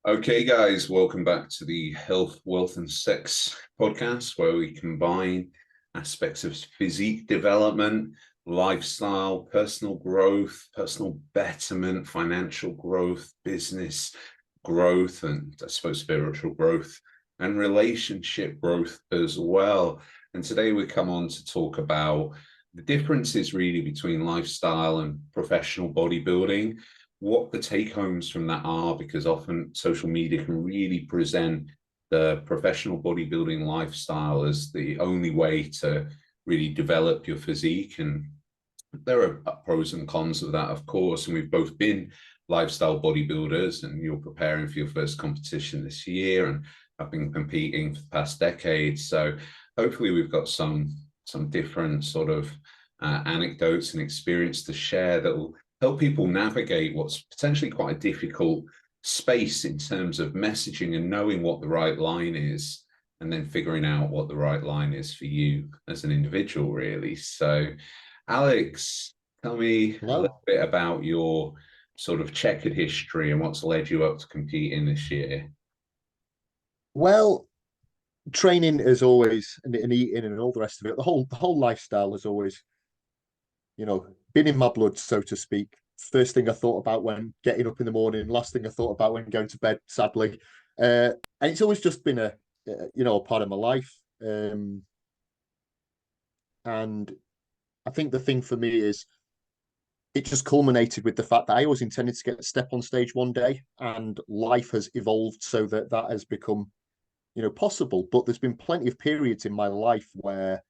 Okay, guys, welcome back to the Health, Wealth, and Sex podcast, where we combine aspects of physique development, lifestyle, personal growth, personal betterment, financial growth, business growth, and I suppose spiritual growth and relationship growth as well. And today we come on to talk about the differences really between lifestyle and professional bodybuilding, what the take homes from that are, because often social media can really present the professional bodybuilding lifestyle as the only way to really develop your physique. And there are pros and cons of that, of course. And we've both been lifestyle bodybuilders, and you're preparing for your first competition this year, and I've been competing for the past decade. So hopefully we've got some different sort of anecdotes and experience to share that will help people navigate what's potentially quite a difficult space in terms of messaging and knowing what the right line is, and then figuring out what the right line is for you as an individual, really. So, Alex, tell me a little bit about your sort of checkered history and what's led you up to competing this year. Well, training is always and eating and all the rest of it. The whole lifestyle has always, been in my blood, so to speak. First thing I thought about when getting up in the morning, last thing I thought about when going to bed, sadly. And it's always just been a part of my life. And I think the thing for me is it just culminated with the fact that I always intended to get a step on stage one day, and life has evolved so that that has become, possible. But there's been plenty of periods in my life where,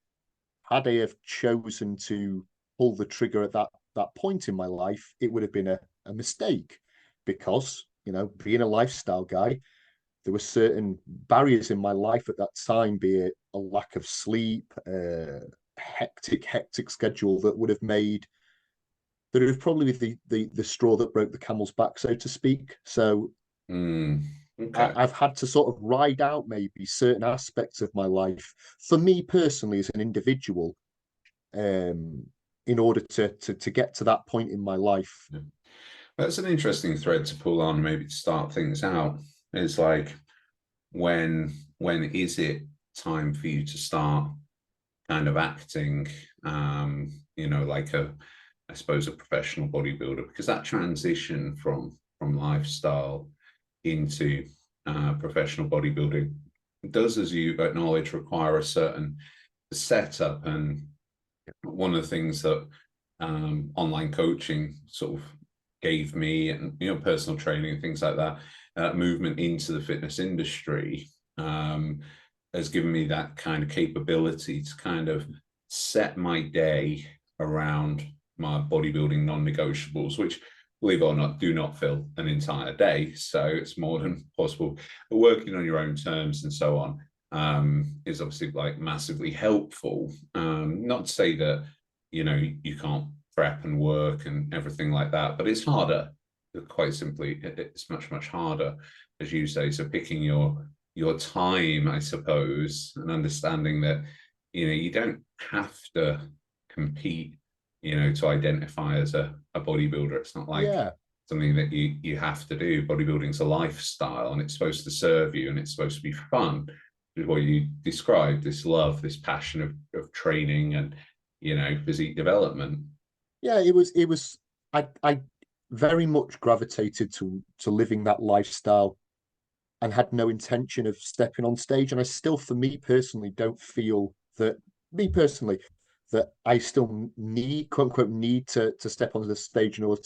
had I have chosen to pull the trigger at that point in my life, it would have been a mistake, because, being a lifestyle guy, there were certain barriers in my life at that time, be it a lack of sleep, hectic schedule that would have made that it was probably the straw that broke the camel's back, so to speak. So Okay. I've had to sort of ride out maybe certain aspects of my life for me personally as an individual, in order to get to that point in my life. Yeah. That's an interesting thread to pull on, maybe to start things out. It's like, when is it time for you to start kind of acting, like I suppose a professional bodybuilder? Because that transition from lifestyle into professional bodybuilding does, as you acknowledge, require a certain setup. And one of the things that online coaching sort of gave me, and personal training and things like that, movement into the fitness industry, has given me that kind of capability to kind of set my day around my bodybuilding non-negotiables, which, believe it or not, do not fill an entire day. So it's more than possible. But working on your own terms and so on is obviously like massively helpful. Not to say that, you can't prep and work and everything like that, but it's harder. Quite simply, it's much harder, as you say. So picking your time, I suppose, and understanding that, you don't have to compete, to identify as a bodybuilder. It's not like something that you have to do. Bodybuilding's a lifestyle, and it's supposed to serve you, and it's supposed to be fun, which is what you described, this love, this passion of training and, physique development. Yeah, it was I very much gravitated to living that lifestyle and had no intention of stepping on stage. And I still, for me personally, don't feel that I still need, quote unquote, need to step onto the stage in order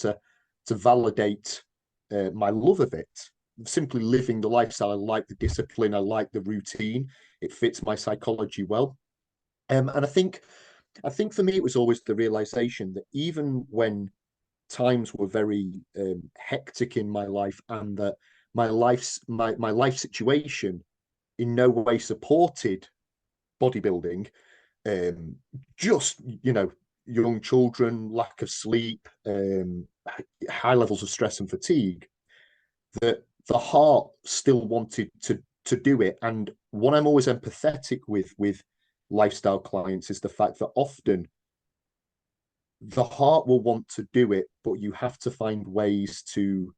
to validate my love of it. Simply living the lifestyle. I like the discipline, I like the routine, it fits my psychology well. And I think for me it was always the realization that even when times were very hectic in my life, and that my life situation in no way supported bodybuilding, just young children, lack of sleep, high levels of stress and fatigue, that the heart still wanted to do it. And what I'm always empathetic with lifestyle clients is the fact that often the heart will want to do it, but you have to find ways to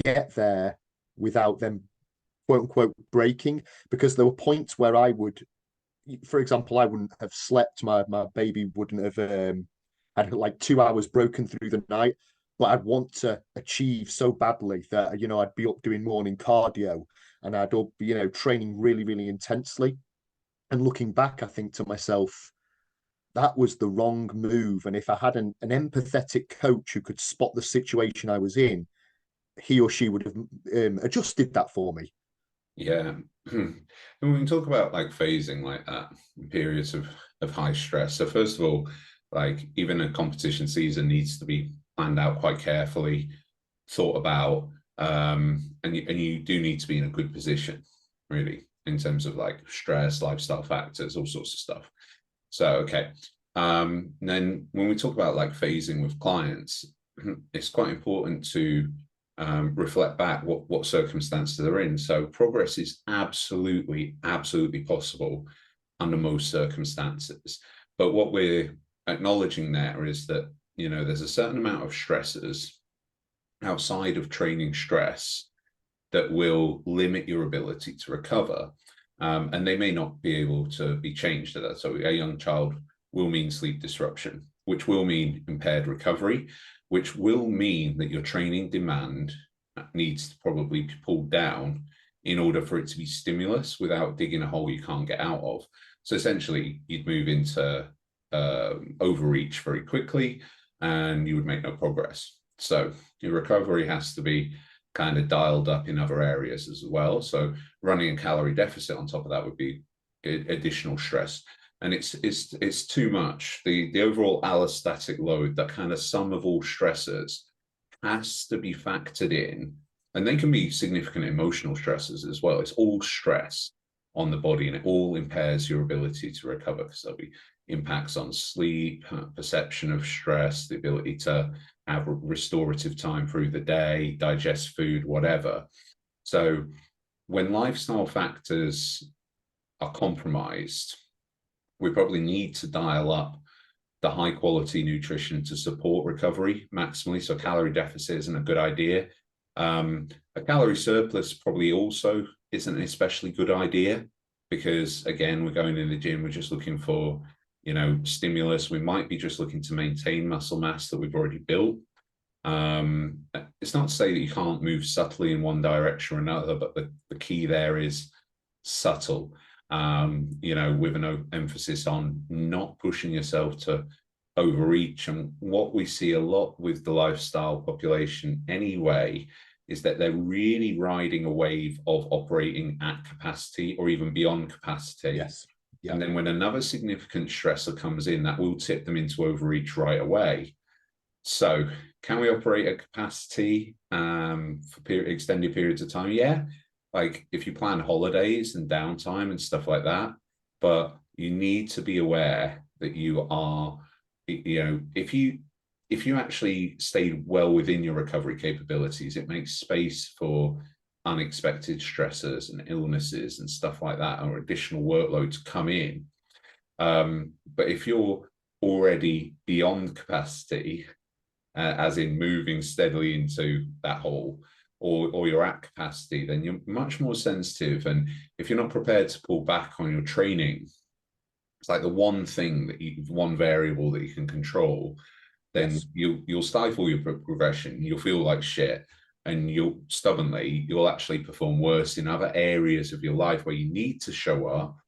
get there without them quote unquote breaking, because there were points where I would, for example, I wouldn't have slept. My baby wouldn't have had like 2 hours broken through the night, but I'd want to achieve so badly that I'd be up doing morning cardio, and I'd up training really really intensely. And looking back, I think to myself, that was the wrong move. And if I had an empathetic coach who could spot the situation I was in, he or she would have adjusted that for me. Yeah. And we can talk about like phasing like that, periods of high stress. So first of all, like even a competition season needs to be planned out quite carefully, thought about, and you do need to be in a good position, really, in terms of like stress, lifestyle factors, all sorts of stuff. So okay. Then when we talk about like phasing with clients, it's quite important to reflect back what circumstances they're in. So progress is absolutely possible under most circumstances. But what we're acknowledging there is that, there's a certain amount of stressors outside of training stress that will limit your ability to recover. And they may not be able to be changed to that. So a young child will mean sleep disruption, which will mean impaired recovery, which will mean that your training demand needs to probably be pulled down in order for it to be stimulus without digging a hole you can't get out of. So essentially, you'd move into overreach very quickly and you would make no progress. So your recovery has to be kind of dialed up in other areas as well. So running a calorie deficit on top of that would be additional stress. And it's too much. The overall allostatic load, that kind of sum of all stressors, has to be factored in. And they can be significant emotional stresses as well. It's all stress on the body, and it all impairs your ability to recover, because there'll be impacts on sleep, perception of stress, the ability to have restorative time through the day, digest food, whatever. So when lifestyle factors are compromised, we probably need to dial up the high quality nutrition to support recovery maximally. So calorie deficit isn't a good idea. A calorie surplus probably also isn't an especially good idea, because again, we're going in the gym, we're just looking for, stimulus. We might be just looking to maintain muscle mass that we've already built. It's not to say that you can't move subtly in one direction or another, but the key there is subtle, with an emphasis on not pushing yourself to overreach. And what we see a lot with the lifestyle population anyway is that they're really riding a wave of operating at capacity or even beyond capacity. Yes. Yeah. And then when another significant stressor comes in, that will tip them into overreach right away. So can we operate at capacity for extended periods of time? Yeah. Like if you plan holidays and downtime and stuff like that, but you need to be aware that you are, if you actually stay well within your recovery capabilities, it makes space for unexpected stressors and illnesses and stuff like that, or additional workload to come in. But if you're already beyond capacity, as in moving steadily into that hole, or you're at capacity, then you're much more sensitive. And if you're not prepared to pull back on your training, it's like the one thing one variable that you can control, then Yes. you'll stifle your progression. You'll feel like shit, and you'll actually perform worse in other areas of your life where you need to show up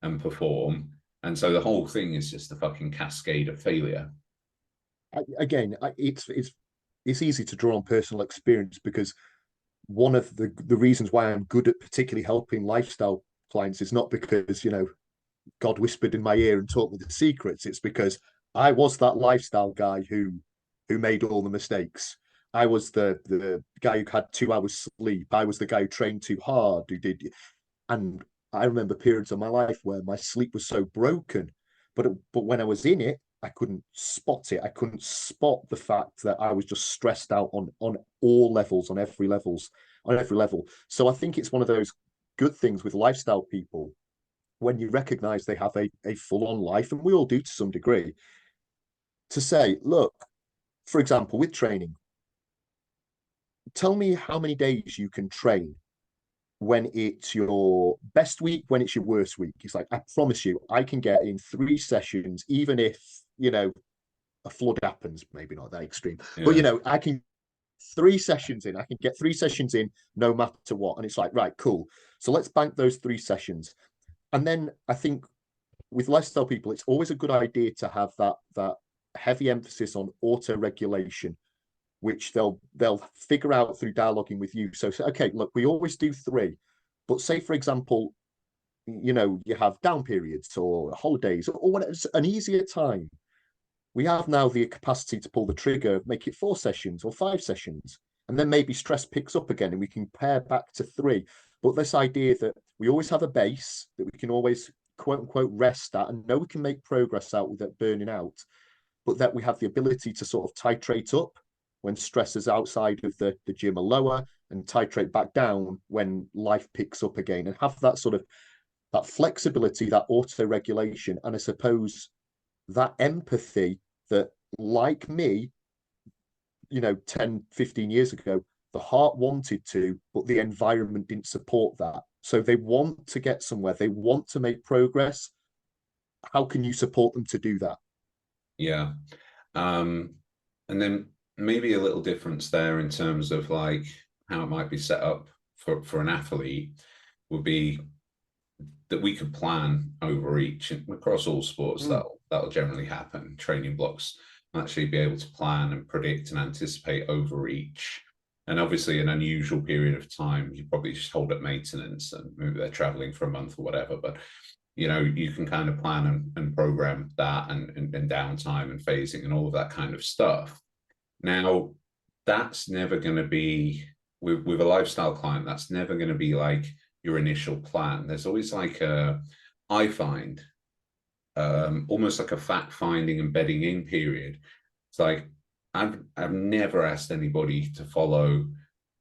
and perform. And so the whole thing is just a fucking cascade of failure. It's easy to draw on personal experience, because one of the reasons why I'm good at particularly helping lifestyle clients is not because God whispered in my ear and taught me the secrets. It's because I was that lifestyle guy who made all the mistakes. I was the guy who had 2 hours sleep. I was the guy who trained too hard, and I remember periods of my life where my sleep was so broken, but when I was in it, I couldn't spot it. I couldn't spot the fact that I was just stressed out on all levels, on every level. So I think it's one of those good things with lifestyle people, when you recognize they have a full-on life, and we all do to some degree, to say, look, for example, with training, tell me how many days you can train when it's your best week, when it's your worst week. It's like, I promise you, I can get in 3 sessions, even if, a flood happens, maybe not that extreme, but, Yeah. I can 3 sessions in. I can get 3 sessions in no matter what. And it's like, right, cool. So let's bank those 3 sessions. And then I think with lifestyle people, it's always a good idea to have that heavy emphasis on auto regulation, which they'll figure out through dialoguing with you. So, okay, look, we always do 3, but say for example, you have down periods or holidays or whatever, an easier time. We have now the capacity to pull the trigger, make it 4 sessions or 5 sessions, and then maybe stress picks up again and we can pare back to 3. But this idea that we always have a base that we can always quote unquote rest at and know we can make progress out without burning out, but that we have the ability to sort of titrate up when stresses outside of the gym are lower and titrate back down when life picks up again, and have that sort of that flexibility, that auto regulation, and I suppose that empathy that, like me, 10, 15 years ago, the heart wanted to, but the environment didn't support that. So they want to get somewhere, they want to make progress. How can you support them to do that? Yeah. And then maybe a little difference there in terms of like how it might be set up for an athlete would be that we could plan overreach across all sports. That'll generally happen. Training blocks actually be able to plan and predict and anticipate overreach. And obviously, an unusual period of time, you probably just hold up maintenance and maybe they're traveling for a month or whatever. But you can kind of plan and program that and downtime and phasing and all of that kind of stuff. Now, that's never going to be with a lifestyle client. That's never going to be like your initial plan. There's always like I find almost like a fact finding and bedding in period. It's like I've never asked anybody to follow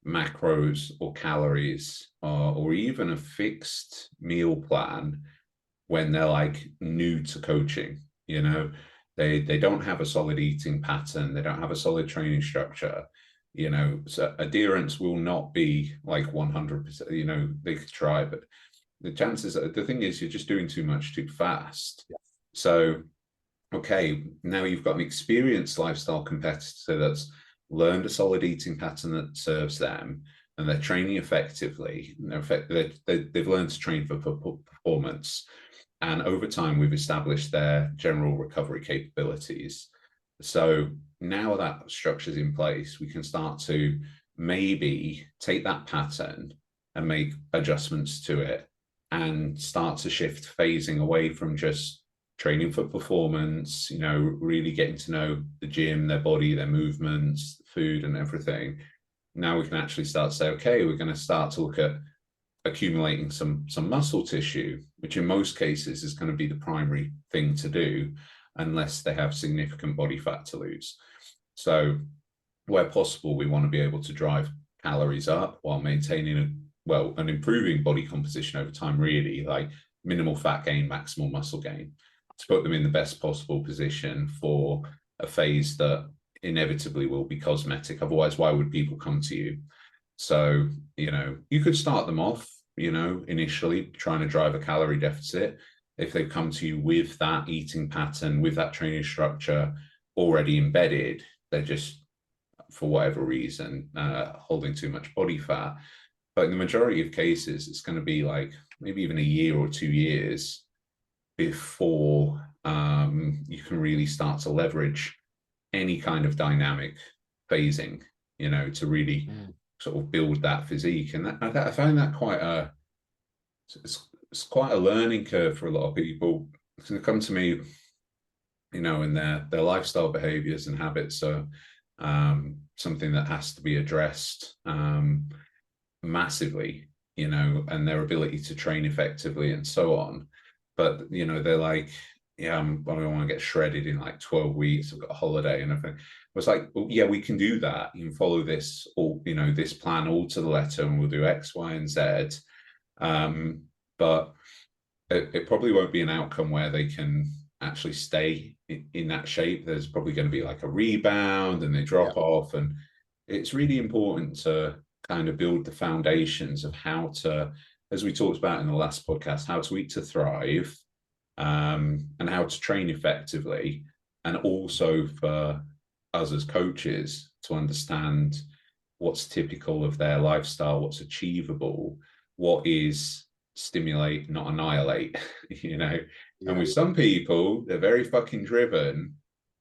macros or calories or even a fixed meal plan when they're like new to coaching. They don't have a solid eating pattern, they don't have a solid training structure. So adherence will not be like 100%. They could try, but the thing is, you're just doing too much too fast. Yeah. So, okay, now you've got an experienced lifestyle competitor that's learned a solid eating pattern that serves them, and they're training effectively. They've learned to train for performance, and over time, we've established their general recovery capabilities. So now that structure's in place, we can start to maybe take that pattern and make adjustments to it and start to shift phasing away from just training for performance, really getting to know the gym, their body, their movements, food and everything. Now we can actually start to say, okay, we're going to start to look at accumulating some muscle tissue, which in most cases is going to be the primary thing to do, unless they have significant body fat to lose. So where possible, we want to be able to drive calories up while maintaining and improving body composition over time, really, like minimal fat gain, maximal muscle gain, to put them in the best possible position for a phase that inevitably will be cosmetic. Otherwise, why would people come to you? So, you could start them off, initially trying to drive a calorie deficit. If they've come to you with that eating pattern, with that training structure already embedded, they're just, for whatever reason, holding too much body fat. But in the majority of cases, it's going to be like maybe even a year or 2 years before you can really start to leverage any kind of dynamic phasing, to really sort of build that physique. And I find that it's quite a learning curve for a lot of people. They come to me, and their lifestyle behaviors and habits are something that has to be addressed massively, and their ability to train effectively and so on. But they're like, yeah, I want to get shredded in like 12 weeks. I've got a holiday and everything. It's like, well, yeah, we can do that. You can follow this this plan all to the letter, and we'll do X, Y, and Z. But it probably won't be an outcome where they can actually stay in that shape. There's probably going to be like a rebound and they drop off. And it's really important to kind of build the foundations of how to, as we talked about in the last podcast, how to eat to thrive, and how to train effectively, and also for us as coaches to understand what's typical of their lifestyle, what's achievable, what is stimulate, not annihilate, you know. And with some people, they're very fucking driven,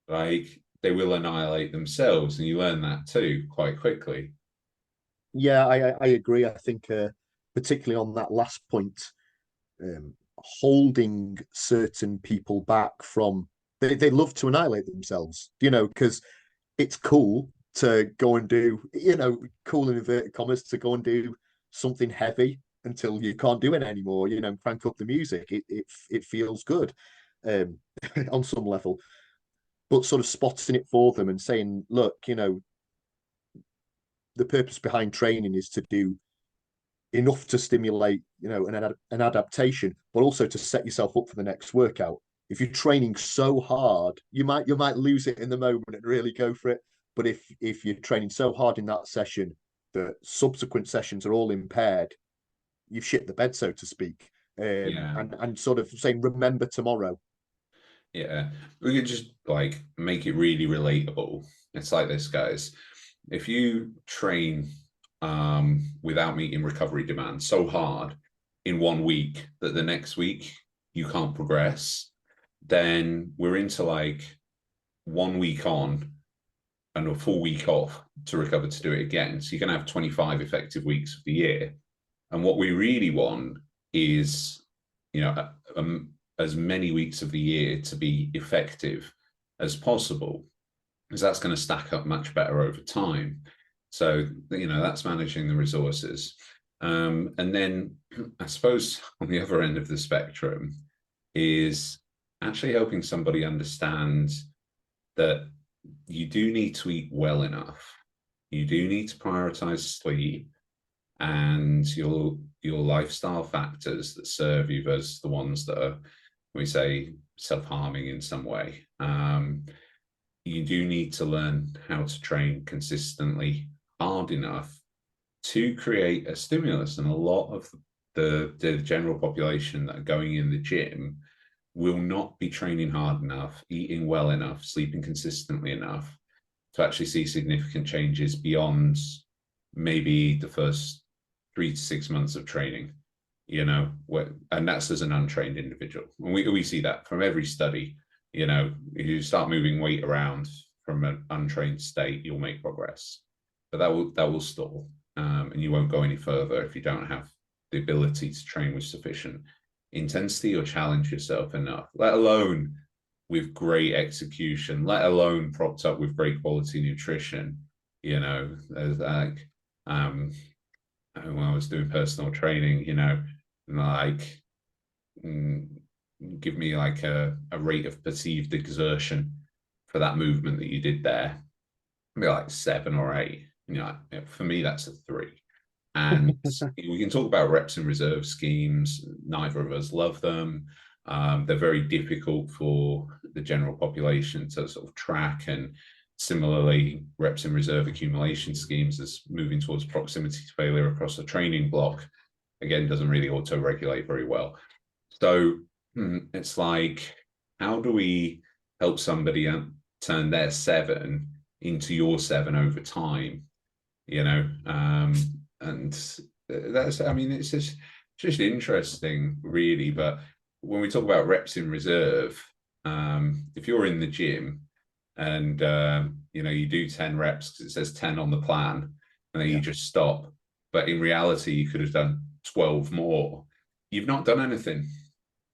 like they will annihilate themselves, and you learn that too quite quickly. Yeah, I agree. I think particularly on that last point, holding certain people back from they love to annihilate themselves, because it's cool to go and do, cool in inverted commas, to go and do something heavy until you can't do it anymore, crank up the music. It feels good um, on some level. But sort of spotting it for them and saying, look, the purpose behind training is to do enough to stimulate, an adaptation, but also to set yourself up for the next workout. If you're training so hard, you might lose it in the moment and really go for it. But if you're training so hard in that session that subsequent sessions are all impaired, you've shit the bed, so to speak. Yeah. And sort of saying, remember tomorrow. Yeah, we could just like make it really relatable. It's like this, guys. If you train without meeting recovery demand so hard in 1 week that the next week you can't progress, then we're into like 1 week on and a full week off to recover to do it again. So you're going to have 25 effective weeks of the year. And what we really want is, you know, as many weeks of the year to be effective as possible, because that's going to stack up much better over time. So, that's managing the resources. And then I suppose on the other end of the spectrum is actually helping somebody understand that you do need to eat well enough. You do need to prioritize sleep and your lifestyle factors that serve you as the ones that are, we say, self-harming in some way. You do need to learn how to train consistently hard enough to create a stimulus. And a lot of the general population that are going in the gym will not be training hard enough, eating well enough, sleeping consistently enough to actually see significant changes beyond maybe the first 3 to 6 months of training, and that's as an untrained individual. And we see that from every study. You start moving weight around from an untrained state, you'll make progress, but that will stall, and you won't go any further if you don't have the ability to train with sufficient intensity or challenge yourself enough, let alone with great execution, let alone propped up with great quality nutrition. There's like when I was doing personal training, like give me like a rate of perceived exertion for that movement that you did there, be like 7 or 8. For me, that's a 3. And we can talk about reps and reserve schemes. Neither of us love them. They're very difficult for the general population to sort of track. And similarly, reps and reserve accumulation schemes is moving towards proximity to failure across a training block. Again, doesn't really auto-regulate very well. So it's like, how do we help somebody turn their 7 into your 7 over time? And that's, it's just interesting, really. But when we talk about reps in reserve, if you're in the gym and you do 10 reps because it says 10 on the plan, and then you just stop, but in reality you could have done 12 more, you've not done anything.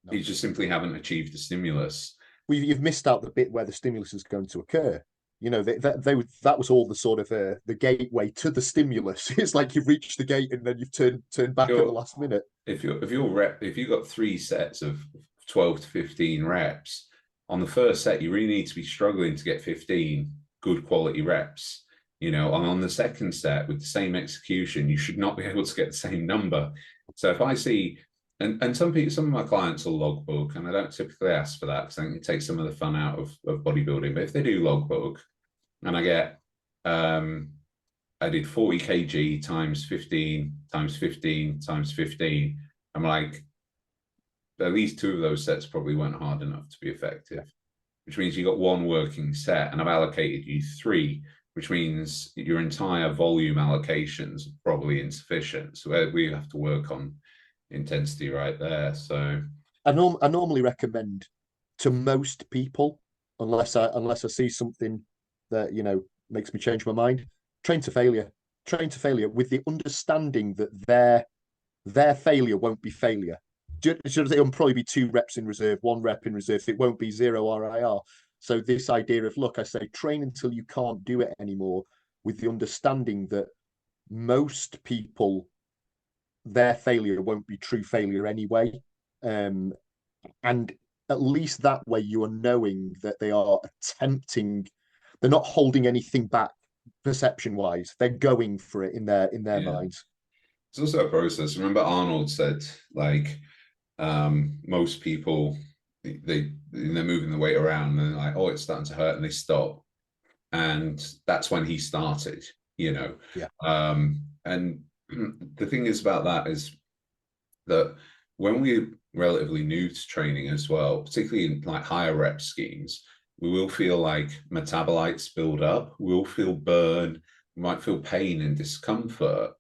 No. You just simply haven't achieved the stimulus. Well, you've missed out the bit where the stimulus is going to occur. That was all the sort of the gateway to the stimulus. It's like you've reached the gate and then you've turned back at the last minute. If you've got 3 sets of 12 to 15 reps on the first set, you really need to be struggling to get 15 good quality reps. And on the second set with the same execution, you should not be able to get the same number. So if I see, and some of my clients will logbook, and I don't typically ask for that because I think it takes some of the fun out of bodybuilding. But if they do logbook, and I get a I did 40 kg times 15 times 15 times 15. I'm like, at least 2 of those sets probably weren't hard enough to be effective, which means you got 1 working set, and I've allocated you 3, which means your entire volume allocations are probably insufficient. So we have to work on intensity right there. So I normally recommend to most people, unless I see something that makes me change my mind, train to failure. Train to failure with the understanding that their failure won't be failure. It'll probably be 2 reps in reserve, 1 rep in reserve. It won't be 0 RIR. So this idea of, look, I say train until you can't do it anymore, with the understanding that most people, their failure won't be true failure anyway. And at least that way you are knowing that they are attempting, they're not holding anything back perception wise. They're going for it in their minds. It's also a process. Remember Arnold said, like, most people, they're moving the weight around and they're like, oh, it's starting to hurt, and they stop. And that's when he started, Yeah. And the thing is about that is that when we're relatively new to training as well, particularly in like higher rep schemes, we will feel like metabolites build up, we'll feel burn, we might feel pain and discomfort,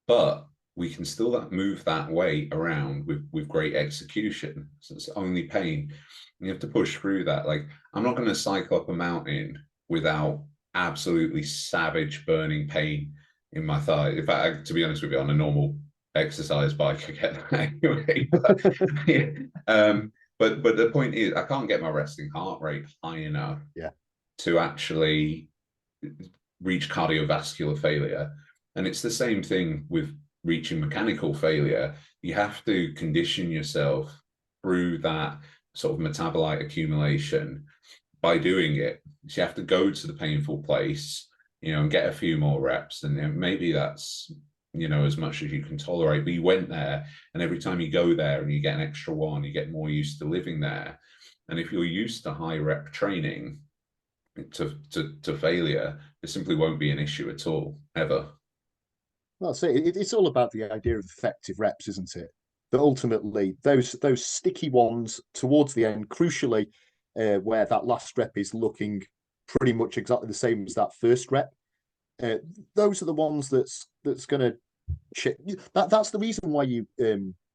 but we can still move that weight around with great execution. So it's only pain. You have to push through that. Like, I'm not going to cycle up a mountain without absolutely savage burning pain in my thigh. In fact, to be honest with you, on a normal exercise bike, I get that anyway. But the point is, I can't get my resting heart rate high enough to actually reach cardiovascular failure. And it's the same thing with reaching mechanical failure. You have to condition yourself through that sort of metabolite accumulation by doing it. So you have to go to the painful place, and get a few more reps, and then maybe that's as much as you can tolerate. But you went there, and every time you go there and you get an extra 1, you get more used to living there. And if you're used to high rep training to failure, it simply won't be an issue at all, ever. Well, so it's all about the idea of effective reps, isn't it? That ultimately those sticky ones towards the end, crucially, where that last rep is looking pretty much exactly the same as that first rep. Those are the ones that's going to that's the reason why you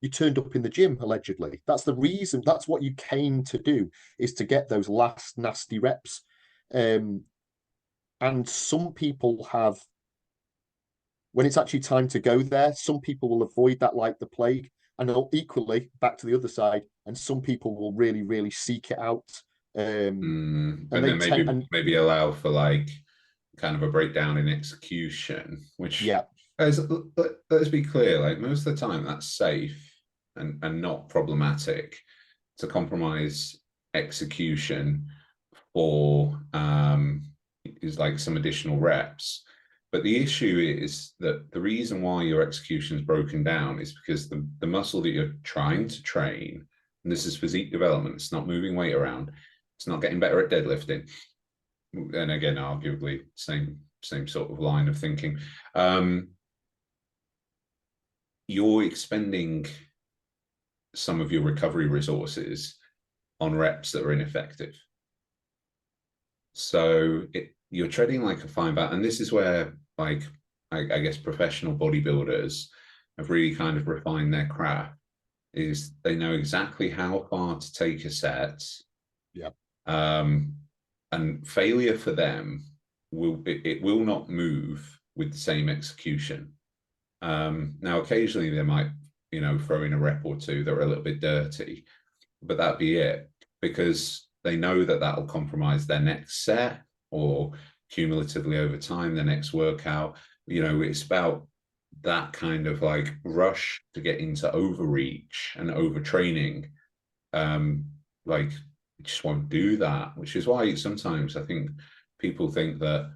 turned up in the gym, allegedly. That's the reason. That's what you came to do, is to get those last nasty reps. And some people have, when it's actually time to go there, some people will avoid that like the plague, and equally back to the other side, and some people will really, really seek it out. But then maybe allow for like kind of a breakdown in execution, which let's be clear, like most of the time that's safe and not problematic to compromise execution for is like some additional reps. But the issue is that the reason why your execution is broken down is because the muscle that you're trying to train, and this is physique development, it's not moving weight around, it's not getting better at deadlifting. And again, arguably same sort of line of thinking. You're expending some of your recovery resources on reps that are ineffective. So you're treading like a fine balance. And this is where, like, I guess professional bodybuilders have really kind of refined their craft, is they know exactly how far to take a set. And failure for them will not move with the same execution. Now, occasionally they might, throw in a rep or 2 that are a little bit dirty, but that'd be it, because they know that that'll compromise their next set, or cumulatively over time, the next workout. It's about that kind of like rush to get into overreach and overtraining. Like, you just won't do that, which is why sometimes I think people think that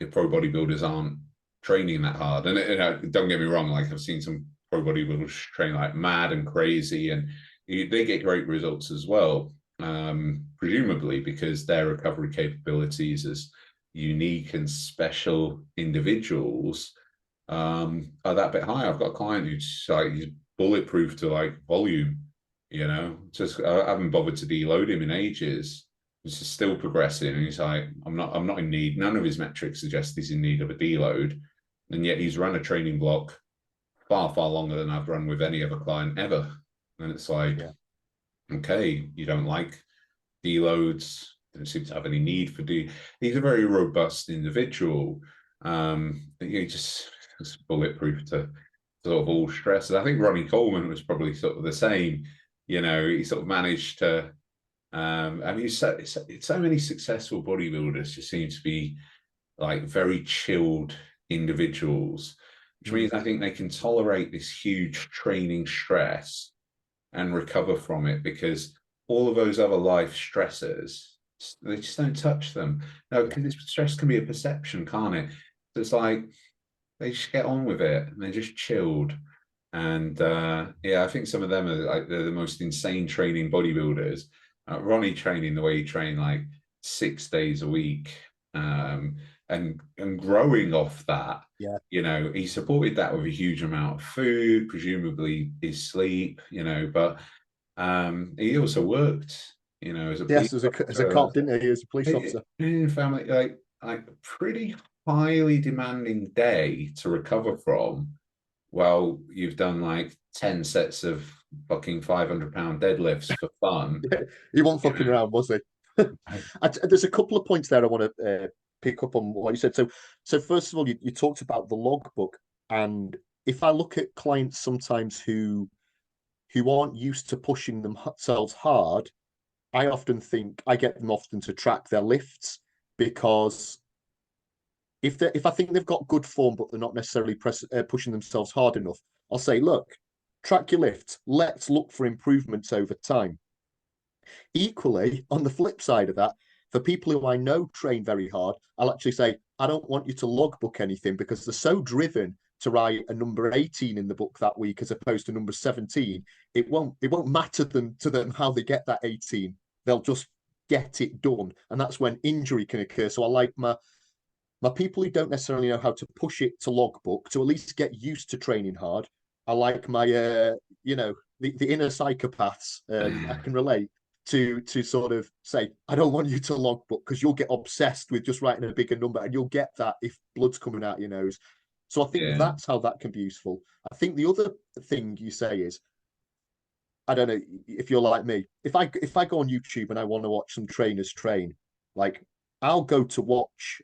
if pro bodybuilders aren't training that hard, and don't get me wrong, like I've seen some pro bodybuilders train like mad and crazy, and they get great results as well, presumably because their recovery capabilities unique and special individuals are that bit high. I've got a client who's like, he's bulletproof to like volume, you know, just I haven't bothered to deload him in ages. He's still progressing, and he's like, I'm not in need. None of his metrics suggest he's in need of a deload, and yet he's run a training block far longer than I've run with any other client ever. And it's like, Yeah. okay, you don't like deloads, don't seem to have any need for he's a very robust individual. He just bulletproof to sort of all stress. And I think Ronnie Coleman was probably sort of the same. You know, he sort of managed to. I mean, so many successful bodybuilders just seem to be like very chilled individuals, which means I think they can tolerate this huge training stress and recover from it, because all of those other life stressors, they just don't touch them. No, because stress can be a perception, can't it? So it's like they just get on with it and they're just chilled. And yeah, I think some of them are like they're the most insane training bodybuilders. Ronnie training the way he trained, like 6 days a week, and growing off that. Yeah. You know, he supported that with a huge amount of food, presumably his sleep. You know, but he also worked. You know, as a police As a cop, didn't he? As a police officer. officer. Family, like pretty highly demanding day to recover from. Well, you've done like 10 sets of fucking 500-pound deadlifts for fun. He wasn't fucking around, was he? There's a couple of points there I want to pick up on what you said. So first of all, you talked about the logbook, and if I look at clients sometimes who aren't used to pushing themselves hard, I often think I get them often to track their lifts, because if I think they've got good form but they're not necessarily pushing themselves hard enough, I'll say, look, track your lifts. Let's look for improvements over time. Equally, on the flip side of that, for people who I know train very hard, I'll actually say, I don't want you to logbook anything, because they're so driven to write a number 18 in the book that week as opposed to number 17. It won't matter to them how they get that 18. They'll just get it done. And that's when injury can occur. So I like my people who don't necessarily know how to push it to logbook, to at least get used to training hard. I like my the inner psychopaths. I can relate to sort of say, I don't want you to logbook, because you'll get obsessed with just writing a bigger number, and you'll get that if blood's coming out your nose. So I think that's how that can be useful. I think the other thing you say is, I don't know if you're like me, if I go on YouTube and I want to watch some trainers train, like I'll go to watch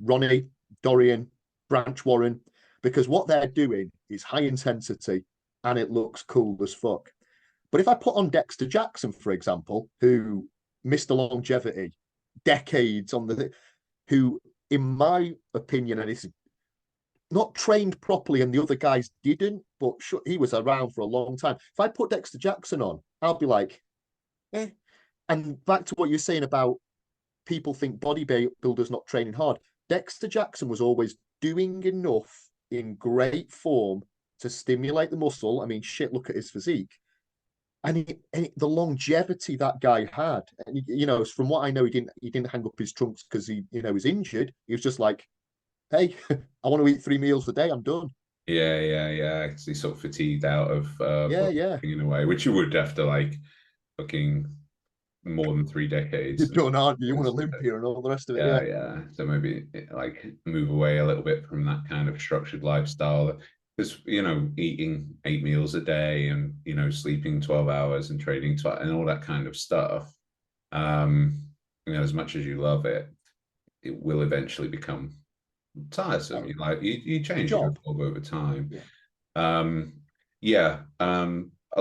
Ronnie, Dorian, Branch Warren, because what they're doing is high intensity and it looks cool as fuck. But if I put on Dexter Jackson, for example, who missed the longevity, decades on who, in my opinion, and it's not trained properly, and the other guys didn't, but he was around for a long time. If I put Dexter Jackson on, I'll be like, eh. And back to what you're saying about people think bodybuilders not training hard. Dexter Jackson was always doing enough in great form to stimulate the muscle. I mean, shit, look at his physique. And the longevity that guy had, and you know, from what I know, he didn't hang up his trunks because he was injured. He was just like, hey, I want to eat 3 meals a day. I'm done. Yeah. Because he's sort of fatigued out of Yeah. in a way, which you would after like fucking more than 3 decades. You're done, aren't you? You want Olympia and all the rest of it. Yeah. So maybe like move away a little bit from that kind of structured lifestyle. Because eating 8 meals a day and sleeping 12 hours and training and all that kind of stuff. As much as you love it, it will eventually become tiresome. You change your job over time. A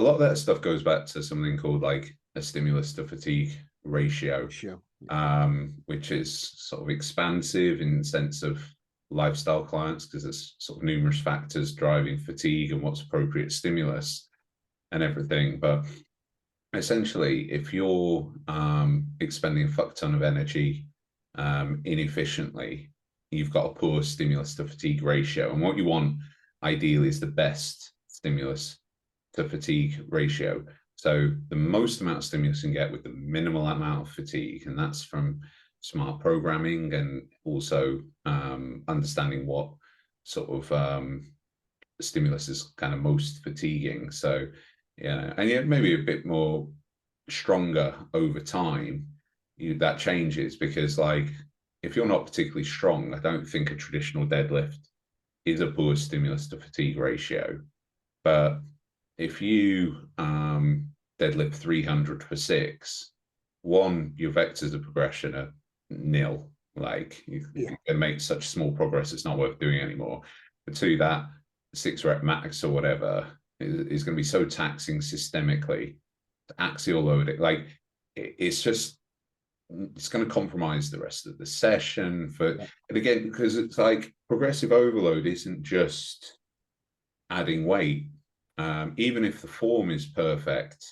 lot of that stuff goes back to something called like a stimulus to fatigue ratio, which is sort of expansive in the sense of lifestyle clients, because there's sort of numerous factors driving fatigue and what's appropriate stimulus and everything. But essentially, if you're expending a fuck ton of energy inefficiently, you've got a poor stimulus to fatigue ratio. And what you want ideally is the best stimulus to fatigue ratio. So the most amount of stimulus you can get with the minimal amount of fatigue, and that's from smart programming, and also understanding what sort of stimulus is kind of most fatiguing. So, yeah, and yeah, maybe a bit more stronger over time, that changes, because like if you're not particularly strong, I don't think a traditional deadlift is a poor stimulus to fatigue ratio. But if you deadlift 300 for six, one, your vectors of progression are nil. Like you can make such small progress, it's not worth doing anymore. But two, that 6 rep max or whatever is going to be so taxing systemically, axial loading. Like it's just, it's going to compromise the rest of the session. And again, because it's like progressive overload isn't just adding weight. Even if the form is perfect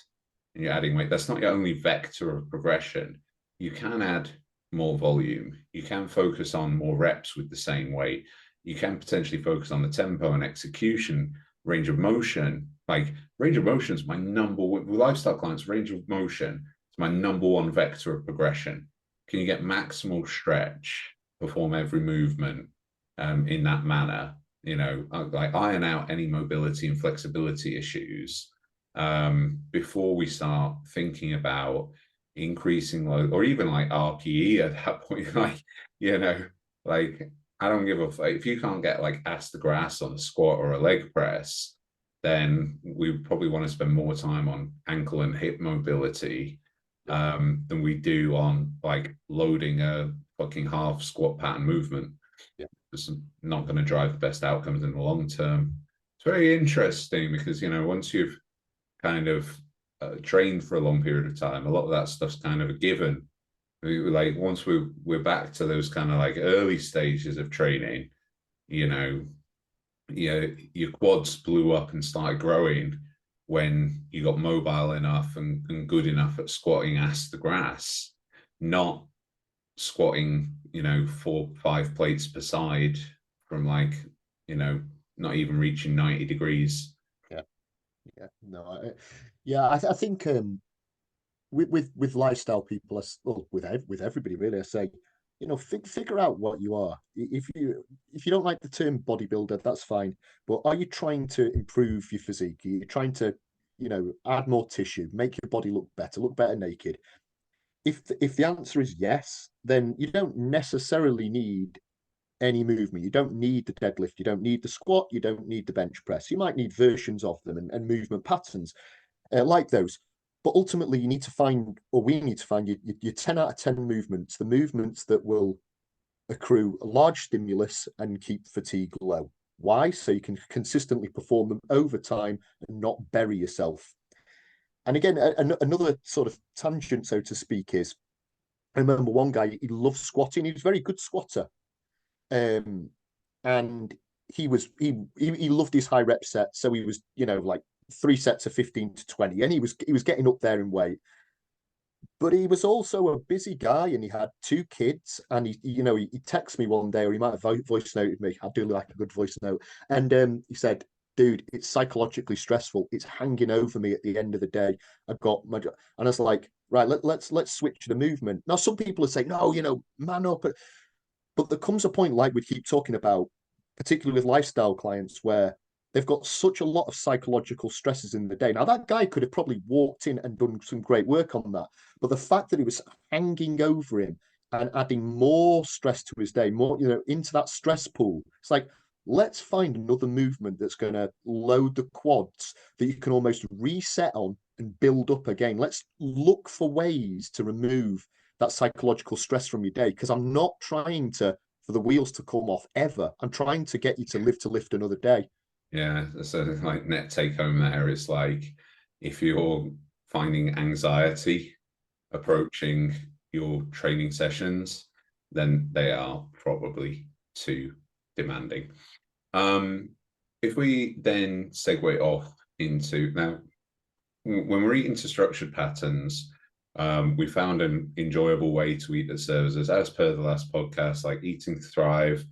and you're adding weight, that's not your only vector of progression. You can add more volume. You can focus on more reps with the same weight. You can potentially focus on the tempo and execution, range of motion. Like range of motion is my number one, with lifestyle clients, range of motion is my number one vector of progression. Can you get maximal stretch, perform every movement in that manner? You know, like iron out any mobility and flexibility issues before we start thinking about increasing load, or even like RPE at that point. Like, you know, like I don't give a if you can't get like ass to grass on a squat or a leg press, then we probably want to spend more time on ankle and hip mobility than we do on like loading a fucking half squat pattern movement. It's not going to drive the best outcomes in the long term. It's very interesting because, you know, once you've kind of trained for a long period of time, a lot of that stuff's kind of a given. Like once we're back to those kind of like early stages of training, you know, your quads blew up and started growing when you got mobile enough and good enough at squatting ass to grass, not squatting, you know, 4-5 plates per side from like, you know, not even reaching 90 degrees. I think with lifestyle people, well, with everybody really, I say, you know, figure out what you are. If you don't like the term bodybuilder, that's fine. But are you trying to improve your physique? Are you trying to, you know, add more tissue, make your body look better naked? If the answer is yes, then you don't necessarily need any movement. You don't need the deadlift, you don't need the squat, you don't need the bench press. You might need versions of them and movement patterns like those. But ultimately, you need to find, or we need to find, your 10 out of 10 movements, the movements that will accrue a large stimulus and keep fatigue low. Why? So you can consistently perform them over time and not bury yourself. And again, another sort of tangent, so to speak, is I remember one guy, he loved squatting. He was a very good squatter. And he loved his high rep set. So he was, you know, like 3 sets of 15 to 20. And he was getting up there in weight. But he was also a busy guy and he had 2 kids. And he texted me one day, or he might have voice noted me. I do like a good voice note. And he said, dude, it's psychologically stressful. It's hanging over me at the end of the day. I've got my, and I was like, right, let's switch the movement. Now, some people are saying, no, you know, man up. But there comes a point, like we keep talking about, particularly with lifestyle clients, where they've got such a lot of psychological stresses in the day. Now, that guy could have probably walked in and done some great work on that. But the fact that it was hanging over him and adding more stress to his day, more, you know, into that stress pool, it's like, let's find another movement that's going to load the quads that you can almost reset on and build up again. Let's look for ways to remove that psychological stress from your day, because I'm not trying to for the wheels to come off ever. I'm trying to get you to live to lift another day. Yeah, so like net take home there, it's like if you're finding anxiety approaching your training sessions, then they are probably too demanding. If we then segue off into now, when we're eating to structured patterns, we found an enjoyable way to eat that serves us, as per the last podcast, like eating to thrive.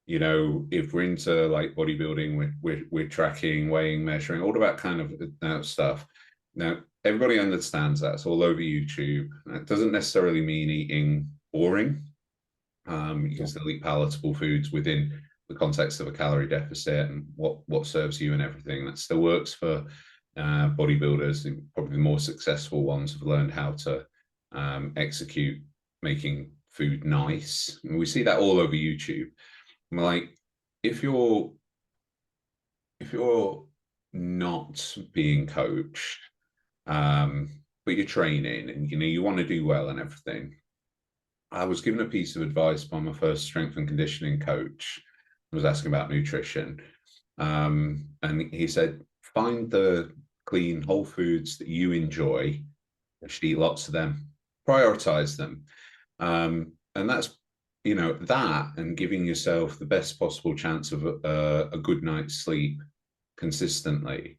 You know, if we're into like bodybuilding, we're tracking, weighing, measuring, all of that kind of stuff. Now, everybody understands that. It's all over YouTube. That doesn't necessarily mean eating boring. You can Sure. still eat palatable foods within the context of a calorie deficit and what serves you and everything. That still works for bodybuilders. Probably the more successful ones have learned how to execute making food nice. And we see that all over YouTube. Like if you're if you're not being coached, but you're training and you want to do well and everything. I was given a piece of advice by my first strength and conditioning coach. I was asking about nutrition. And he said, find the clean, whole foods that you enjoy. You should eat lots of them, prioritize them. And that's, that and giving yourself the best possible chance of a good night's sleep consistently.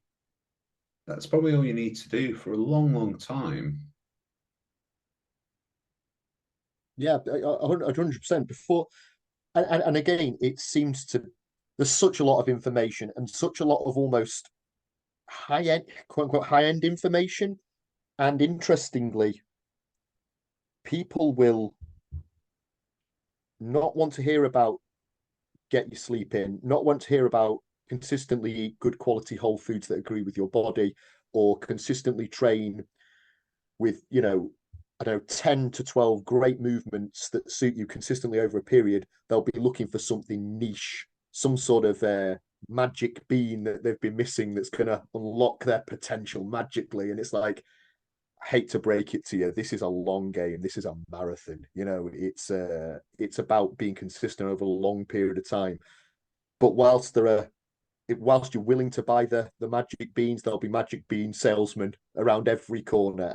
That's probably all you need to do for a long, long time. Yeah, 100%. Before, and again, it seems to there's such a lot of information and such a lot of almost high end, quote unquote, high end information. And interestingly, people will not want to hear about get your sleep in, not want to hear about consistently eat good quality whole foods that agree with your body, or consistently train with, I don't know, 10 to 12 great movements that suit you consistently over a period. They'll be looking for something niche, some sort of magic bean that they've been missing that's going to unlock their potential magically. And it's like, I hate to break it to you, this is a long game. This is a marathon. It's about being consistent over a long period of time. But whilst you're willing to buy the magic beans, there'll be magic bean salesmen around every corner,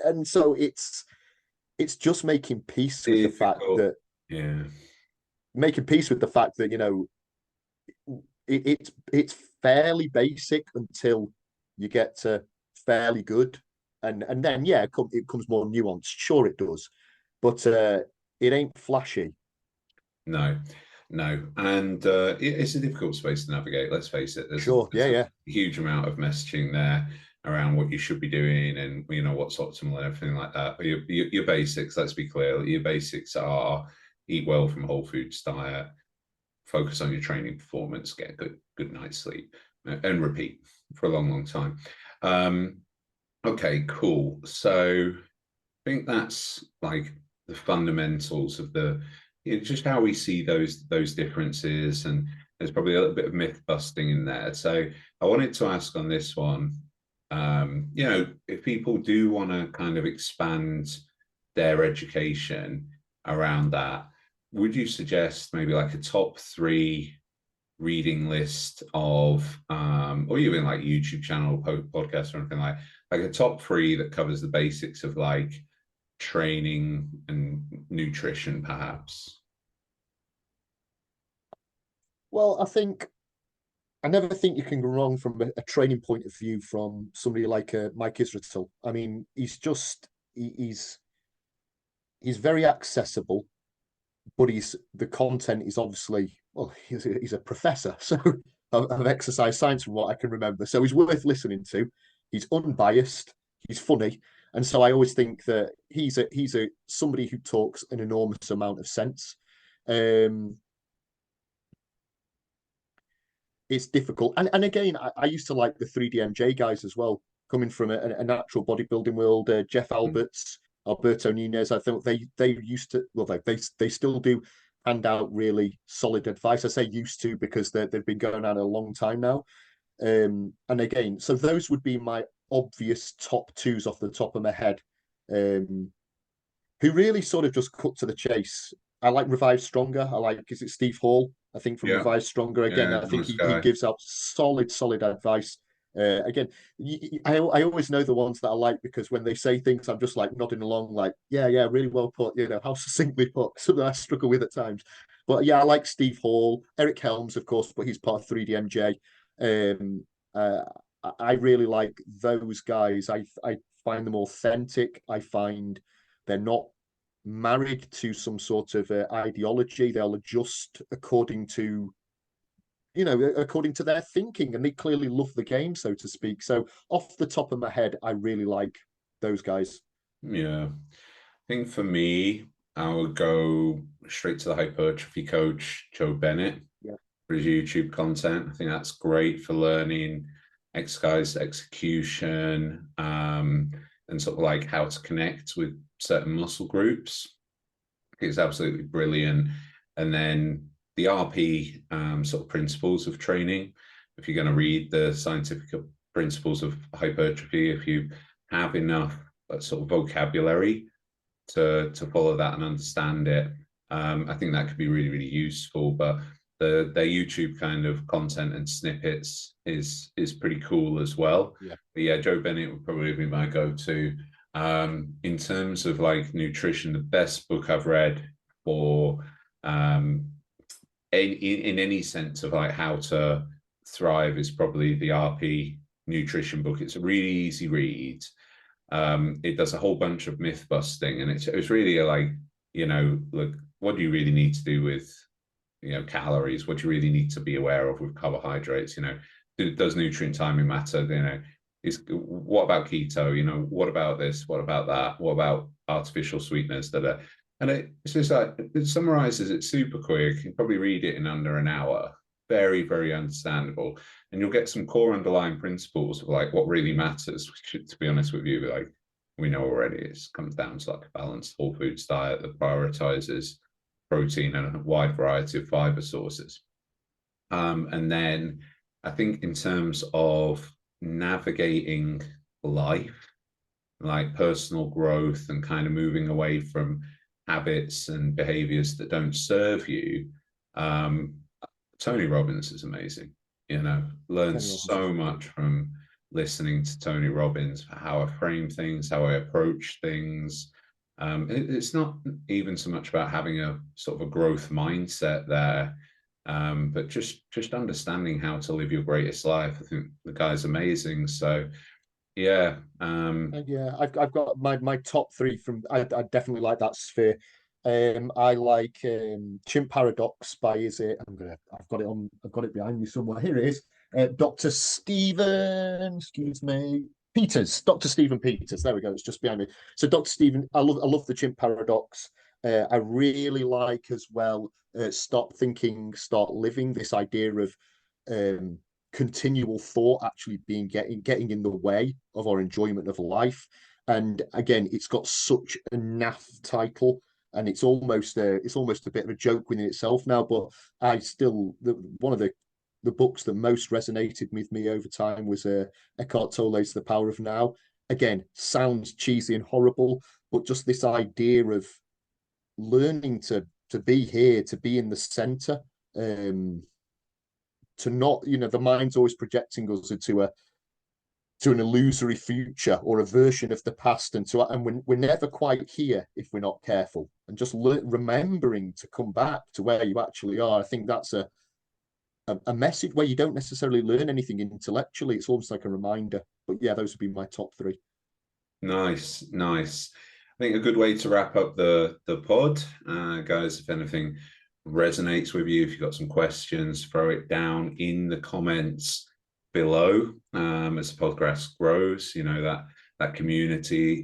and so it's just making peace with the fact Difficult. that Yeah. it's fairly basic until you get to fairly good, and then yeah, it comes more nuanced. Sure, it does, but it ain't flashy. No, no. And it's a difficult space to navigate. Let's face it. Sure, yeah, There's a yeah, huge amount of messaging there around what you should be doing and what's optimal and everything like that. But your basics, let's be clear, your basics are eat well from a whole foods diet, focus on your training performance, get a good night's sleep, and repeat for a long, long time. Okay, cool. So I think that's like the fundamentals of just how we see those differences, and there's probably a little bit of myth busting in there. So I wanted to ask on this one, if people do want to kind of expand their education around that, would you suggest maybe like a top three reading list of, or even like YouTube channel, podcast, or anything like a top three that covers the basics of like training and nutrition, perhaps? well, I never think you can go wrong from a training point of view from somebody like Mike Israel. I mean, he's very accessible, but the content is obviously, well, he's a professor, so of exercise science from what I can remember. So he's worth listening to. He's unbiased. He's funny, and so I always think that he's a somebody who talks an enormous amount of sense. Um, it's difficult. And again, I used to like the 3DMJ guys as well, coming from a natural bodybuilding world. Jeff Alberts, Alberto Nunez. I think they used to, well, they still do hand out really solid advice. I say used to because they've been going on a long time now. And again, so those would be my obvious top twos off the top of my head. Um, who really sort of just cut to the chase. I like Revive Stronger. I like, is it Steve Hall? I think from Yeah, Revive Stronger again. yeah, I think nice he guy. gives out solid advice. Again, I always know the ones that I like because when they say things, I'm just like nodding along, like yeah, really well put. How succinctly put. Something I struggle with at times. But yeah, I like Steve Hall, Eric Helms, of course, but he's part of 3DMJ. Uh, I really like those guys. I find them authentic. I find they're not married to some sort of ideology. They'll adjust according to their thinking, and they clearly love the game, so to speak. So off the top of my head, I really like those guys. Yeah, I think for me, I would go straight to the hypertrophy coach, Joe Bennett, Yeah. for his YouTube content. I think that's great for learning exercise execution, and sort of like how to connect with certain muscle groups. It's absolutely brilliant. And then the RP sort of principles of training. If you're going to read the scientific principles of hypertrophy, if you have enough sort of vocabulary to follow that and understand it, I think that could be really, really useful. But their YouTube kind of content and snippets is pretty cool as well. Yeah. But yeah, Joe Bennett would probably be my go-to. In terms of like nutrition, the best book I've read for in any sense of like how to thrive is probably the RP nutrition book. It's a really easy read. It does a whole bunch of myth busting, and it's really like, you know, look, what do you really need to do with, you know, calories? What do you really need to be aware of with carbohydrates? You know, does nutrient timing matter? You know, what about keto? You know, what about this? What about that? What about artificial sweeteners that are, and it's just like, it summarizes it super quick. You can probably read it in under an hour. Very, very understandable. And you'll get some core underlying principles of like what really matters, which, to be honest with you, like we know already, it comes down to like a balanced whole foods diet that prioritizes protein and a wide variety of fiber sources. And then I think in terms of navigating life, like personal growth and kind of moving away from habits and behaviors that don't serve you, Tony Robbins is amazing. You know, learned so much from listening to Tony Robbins, how I frame things, how I approach things. It's not even so much about having a sort of a growth mindset there, but just understanding how to live your greatest life. I think the guy's amazing. So yeah. Yeah, I've got my top three from I definitely like that sphere. I like Chimp Paradox by is it? I've got it behind me somewhere. Here it is. Dr. Stephen, excuse me, Peters, Dr. Stephen Peters. There we go. It's just behind me. So Dr. Stephen, I love the Chimp Paradox. I really like as well. Stop thinking, start living. This idea of um, continual thought actually being getting in the way of our enjoyment of life. And again, it's got such a naff title, and it's almost a bit of a joke within itself now. But I still one of the books that most resonated with me over time was Eckhart Tolle's The Power of Now. Again, sounds cheesy and horrible, but just this idea of learning to be here, to be in the center, to not, the mind's always projecting us into an illusory future or a version of the past, and we're never quite here if we're not careful. And just remembering to come back to where you actually are, I think that's a message where you don't necessarily learn anything intellectually. It's almost like a reminder. But yeah, those would be my top three. Nice. I think a good way to wrap up the pod, guys. If anything resonates with you, if you've got some questions, throw it down in the comments below. As the podcast grows, you know, that community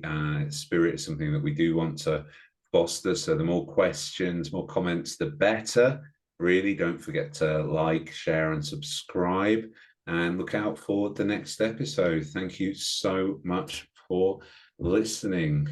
spirit is something that we do want to foster. So the more questions, more comments, the better. Really, don't forget to like, share, and subscribe, and look out for the next episode. Thank you so much for listening.